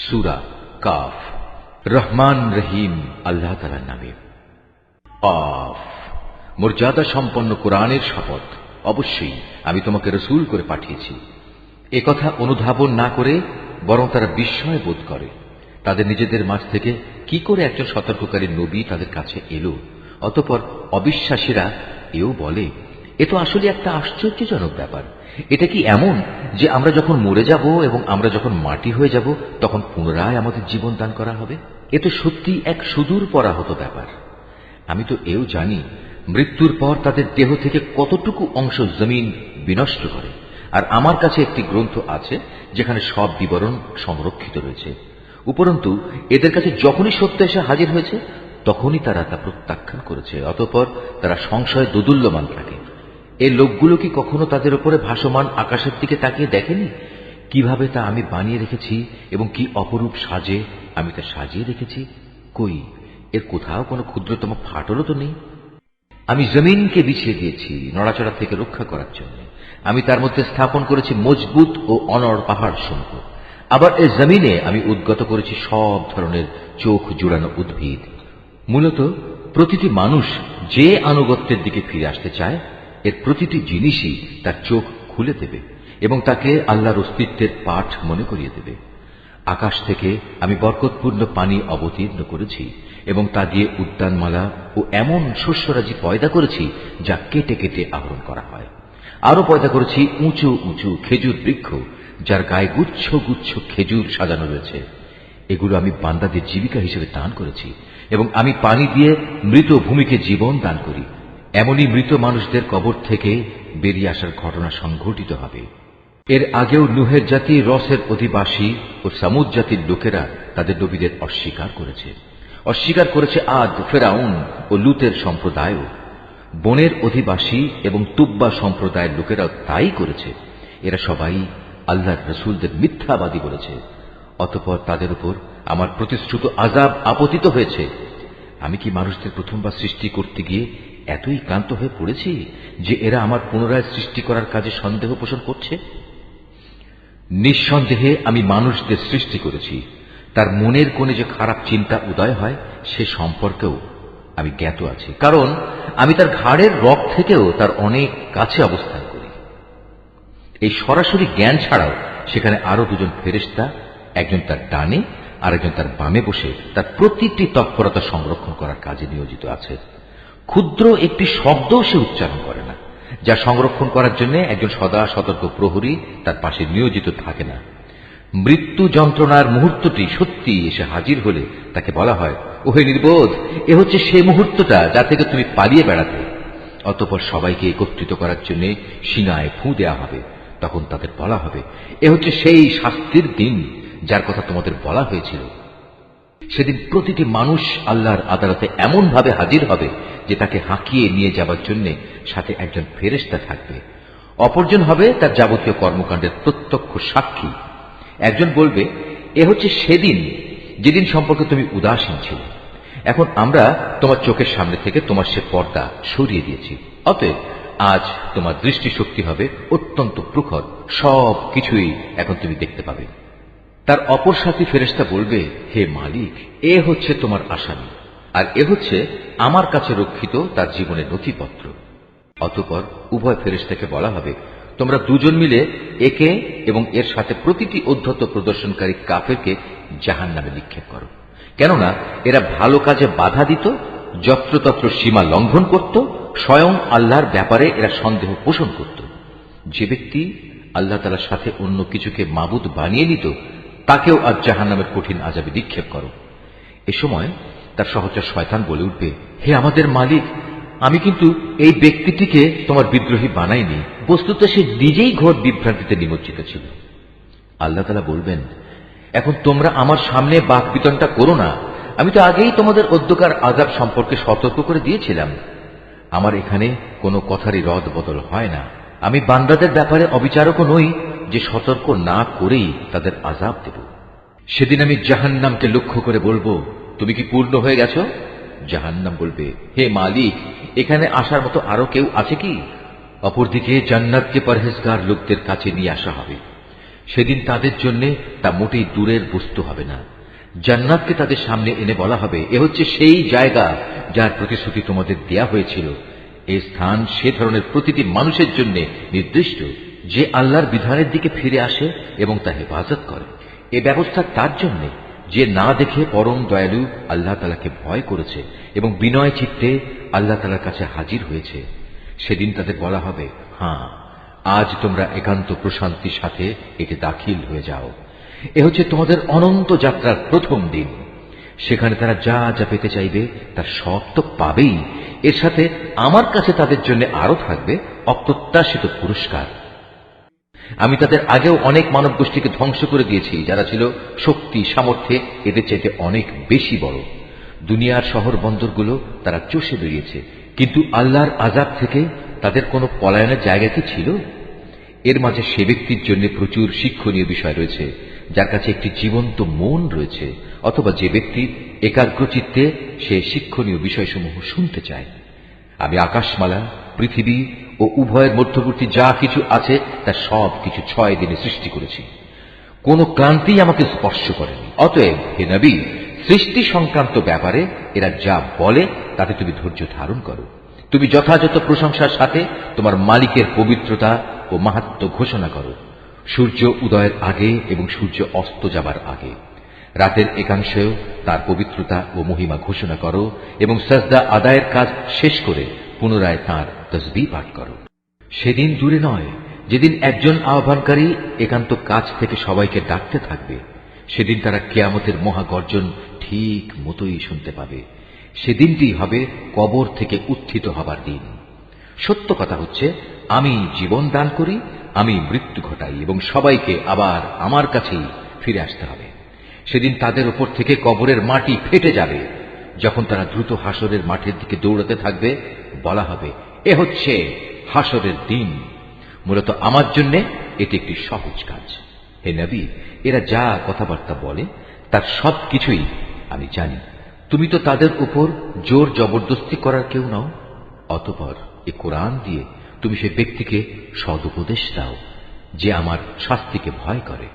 সূরা calf. Rahman রহিম আল্লাহ তাআলার নামে। Calf. মর্যাদা সম্পন্ন কোরআনের শপথ, অবশ্যই আমি তোমাকে রসূল করে পাঠিয়েছি। একথা অনুধাবন না করে বরং তারা বিস্ময় বোধ করে তাদের নিজেদের মাঝ থেকে কি করে একজন সতর্ককারী নবী তাদের কাছে এলো। অতঃপর অবিশ্বাসীরা এও বলে, এ তো আসলে একটা আশ্চর্যজনক ব্যাপার। এটা কি এমন যে আমরা যখন মরে যাব এবং আমরা যখন মাটি হয়ে যাব তখন পুনরায় আমাদের জীবন দান করা হবে? এ তো সত্যি এক সুদূর পরাহত ব্যাপার। আমি তো এও জানি মৃত্যুর পর তাদের দেহ থেকে কতটুকু অংশ জমিন বিনষ্ট করে, আর আমার কাছে একটি গ্রন্থ আছে যেখানে সব বিবরণ সংরক্ষিত রয়েছে। উপরন্তু এদের কাছে যখনই সত্য এসে হাজির হয়েছে তখনই তারা তা প্রত্যাখ্যান করেছে। অতঃপর তারা সংশয়ে দোদুল্যমান থাকে। এই লোকগুলো কি কখনো তাদের উপরে ভাসমান আকাশের দিকে তাকিয়ে দেখেনি কিভাবে তা আমি বানিয়ে রেখেছি এবং কি অপরূপ সাজে আমি তা সাজিয়ে রেখেছি? কই, এর কোথাও কোনো ক্ষুদ্রতম ফাটলও তো নেই। আমি জমিনকে বিছিয়ে দিয়েছি নড়াচড়া থেকে রক্ষা করার জন্য। আমি তার মধ্যে স্থাপন করেছি মজবুত ও অনড় পাহাড় সমূহ। আবার এই জমিনে আমি উদ্গত করেছি সব ধরনের চোখ জুড়ানো উদ্ভিদ। মূলত প্রতিটি মানুষ যে আনুগত্যের দিকে ফিরে আসতে চায় এর প্রতিটি জিনিসই তার চোখ খুলে দেবে এবং তাকে আল্লাহর অস্তিত্বের পাঠ মনে করিয়ে দেবে। আকাশ থেকে আমি বরকতপূর্ণ পানি অবতীর্ণ করেছি এবং তা দিয়ে উদ্যানমালা ও এমন শস্যরাজি পয়দা করেছি যা কেটে কেটে আহরণ করা হয়। আরো পয়দা করেছি উঁচু উঁচু খেজুর বৃক্ষ যার গায়ে গুচ্ছ গুচ্ছ খেজুর সাজানো রয়েছে। এগুলো আমি বান্দাদের জীবিকা হিসেবে দান করেছি এবং আমি পানি দিয়ে মৃত ভূমিকে জীবন দান করি। এমনই মৃত মানুষদের কবর থেকে বেরিয়ে আসার ঘটনা সংঘটিত হবে। এর আগেও নুহের জাতি, রসের অধিবাসী ও সামুদ জাতির লোকেরা তাদের নবীদের অস্বীকার করেছে। অস্বীকার করেছে আদ, ফেরাউন ও লুতের সম্প্রদায়ও। বনের অধিবাসী এবং তুব্বা সম্প্রদায়ের লোকেরাও তাই করেছে। এরা সবাই আল্লাহর রসূলদের মিথ্যাবাদী বলেছে। অতঃপর তাদের উপর আমার প্রতিশ্রুত আযাব আপতিত হয়েছে। আমি কি মানুষদের প্রথমবার সৃষ্টি করতে গিয়ে এতই ক্লান্ত হয়ে পড়েছি যে এরা আমার পুনরায় সৃষ্টি করার কাজে সন্দেহ পোষণ করছে? নিঃসন্দেহে আমি মানুষদের সৃষ্টি করেছি। তার মনের কোণে যে খারাপ চিন্তা উদয় হয় সে সম্পর্কেও আমি জ্ঞাত আছি, কারণ আমি তার ঘাড়ের রগ থেকেও তার অনেক কাছে অবস্থান করি। এই সরাসরি জ্ঞান ছাড়াও সেখানে আরো দুজন ফেরেশতা, একজন তার ডানে আর একজন তার বামে বসে তার প্রতিটি তৎপরতা সংরক্ষণ করার কাজে নিয়োজিত আছে। ক্ষুদ্র একটি শব্দও সে উচ্চারণ করে না, যা সংরক্ষণ করার জন্য একজন সদা সতর্ক প্রহরী তার পাশে নিয়োজিত থাকে না। মৃত্যু যন্ত্রণার মুহূর্তটি সত্যি এসে হাজির হলে তাকে বলা হয়, ওহে নির্বোধ, এ হচ্ছে সে মুহূর্তটা যা থেকে তুমি পালিয়ে বেড়াতে। অতঃপর সবাইকে একত্রিত করার জন্য সিনায় ফু দেওয়া হবে। তখন তাদের বলা হবে, এ হচ্ছে সেই শাস্তির দিন যার কথা তোমাদের বলা হয়েছিল। সেদিন প্রতিটি মানুষ আল্লাহর আদালতে এমন ভাবে হাজির হবে যে তাকে হাঁকিয়ে নিয়ে যাবার জন্য সাথে একজন ফেরেশতা থাকবে। অপরজন হবে তার যাবতীয় কর্মকাণ্ডের প্রত্যক্ষ সাক্ষী। একজন বলবে, এ হচ্ছে সেদিন যেদিন সম্পর্কে তুমি উদাসীন ছিলে। এখন আমরা তোমার চোখের সামনে থেকে তোমার সে পর্দা সরিয়ে দিয়েছি। অতএব আজ তোমার দৃষ্টিশক্তি হবে অত্যন্ত প্রখর, সব কিছুই এখন তুমি দেখতে পাবে। তার অপর সাথী ফেরেশতা বলবে, হে মালিক, এ হচ্ছে তোমার আসামি, আর এ হচ্ছে আমার কাছে রক্ষিত তার জীবনের নথিপত্র। অতঃপর উভয় ফেরেশতাকে বলা হবে, তোমরা দুজন মিলে একে এবং এর সাথে প্রতিটি অধ্যত্ত প্রদর্শনকারী কাফেরকে জাহান্নামে নিক্ষেপ করো। কেননা এরা ভালো কাজে বাধা দিত, যত্রতত্র সীমা লঙ্ঘন করত, স্বয়ং আল্লাহর ব্যাপারে এরা সন্দেহ পোষণ করত। যে ব্যক্তি আল্লাহ তাআলার সাথে অন্য কিছুকে মাবুদ বানিয়ে নিত তাকেও আজ জাহান্নামের কঠিন আযাবে নিক্ষেপ করো। এ সময় তার সহচর শয়তান বলে উঠবে, হে আমাদের মালিক, আমি কিন্তু এই ব্যক্তিটিকে তোমার বিদ্রোহী বানাইনি, বস্তুত সে নিজেই ঘোর বিভ্রান্তিতে নিমজ্জিত ছিল। আল্লাহ তাআলা বলবেন, এখন তোমরা আমার সামনে বাক বিতণ্ডা করো না। আমি তো আগেই তোমাদের অধ্যকার আযাব সম্পর্কে সতর্ক করে দিয়েছিলাম। আমার এখানে কোনো কথারই রদ বদল হয় না। আমি বান্দাদের ব্যাপারে অবিচারকও নই যে সতর্ক না করেই তাদের আযাব দেব। সেদিন আমি জাহান্নামকে লক্ষ্য করে বলবো, তুমি কি পূর্ণ হয়ে গেছো? জাহান্নাম বলবে, হে মালিক, এখানে আসার মতো আরো কেউ আছে কি? অপরদিকে জান্নাতকে পরহেজগার লোকদের কাছে নিয়ে আসা হবে। সেদিন তাদের জন্য তা মোটেই দূরের বস্তু হবে না। জান্নাতকে তাদের সামনে এনে বলা হবে, এ হচ্ছে সেই জায়গা যার প্রতিশ্রুতি তোমাদের দেয়া হয়েছিল। এই স্থান সে ধরনের প্রতিটি মানুষের জন্য নির্দিষ্ট যে আল্লাহর বিধানের দিকে ফিরে আসে এবং তা হেফাজত করে। এ ব্যবস্থা তার জন্য যে না দেখে পরম দয়ালু আল্লাহ তাআলাকে ভয় করেছে এবং বিনয় চিত্তে আল্লাহ তাআলার কাছে হাজির হয়েছে। সেদিন তাদের বলা হবে, হ্যাঁ, আজ তোমরা একান্ত প্রশান্তির সাথে এতে দাখিল হয়ে যাও। এ হচ্ছে তোমাদের অনন্ত যাত্রার প্রথম দিন। সেখানে তারা যা যা পেতে চাইবে তার সব তো পাবেই। এর সাথে আমার কাছে তাদের জন্য আরো থাকবে অপ্রত্যাশিত পুরস্কার। আমি তাদের আগেও অনেক মানব গোষ্ঠীকে ধ্বংস করে দিয়েছি, যারা ছিল শক্তি সামর্থ্যে এদের চাইতে অনেক বেশি বড়। দুনিয়ার শহর বন্দরগুলো তারা চষে বেরিয়েছে, কিন্তু আল্লাহর আযাব থেকে তাদের কোনো পলায়নের জায়গা কি ছিল? এর মাঝে সে ব্যক্তির জন্য প্রচুর শিক্ষণীয় বিষয় রয়েছে যার কাছে একটি জীবন্ত মন রয়েছে, অথবা যে ব্যক্তি একাগ্রচিত্তে সে শিক্ষণীয় বিষয়সমূহ শুনতে চায়। আমি আকাশমালা, পৃথিবী ও উভয়ের মধ্যবর্তী যা কিছু আছে তা সব কিছু 6 দিনে সৃষ্টি করেছি। কোন ক্লান্তি আমাকে স্পর্শ করেনি। অতএব হে নবী, সৃষ্টি সংক্রান্ত ব্যাপারে এরা যা বলে তাতে তুমি ধৈর্য ধারণ করো। তুমি যথাযথ প্রশংসার সাথে তোমার মালিকের পবিত্রতা ও মাহাত্ম্য ঘোষণা করো, সূর্য উদয়ের আগে এবং সূর্য অস্ত যাবার আগে। রাতের একাংশেও তার পবিত্রতা ও মহিমা ঘোষণা করো এবং সাজদা আদায়ের কাজ শেষ করে পুনরায় তাঁর তসবিহ পাঠ করো। সেদিন দূরে নয় যেদিন একজন আহ্বানকারী একান্ত কাছ থেকে সবাইকে ডাকতে থাকবে। সেদিন তারা কিয়ামতের মহাগর্জন ঠিক মতোই শুনতে পাবে। সেদিনটি হবে কবর থেকে উত্থিত হবার দিন। সত্য কথা হচ্ছে, আমি জীবন দান করি, আমি মৃত্যু ঘটাই এবং সবাইকে আবার আমার কাছেই ফিরে আসতে হবে। সেদিন তাদের উপর থেকে কবরের মাটি ফেটে যাবে। যখন তারা দ্রুত হাসরের মাঠের দিকে দৌড়াতে থাকবে, বলা হবে, এ হচ্ছে হাসরের দিন। মূলত আমার জন্য এটি একটি সহজ কাজ। হে নবী, এরা যা কথাবার্তা বলে তার সব কিছুই আমি জানি। তুমি তো তাদের উপর জোর জবরদস্তি করার কেউ নও। অতঃপর এ কোরআন দিয়ে তুমি সে ব্যক্তিকে সদুপদেশ দাও যে আমার শাস্তিকে ভয় করে।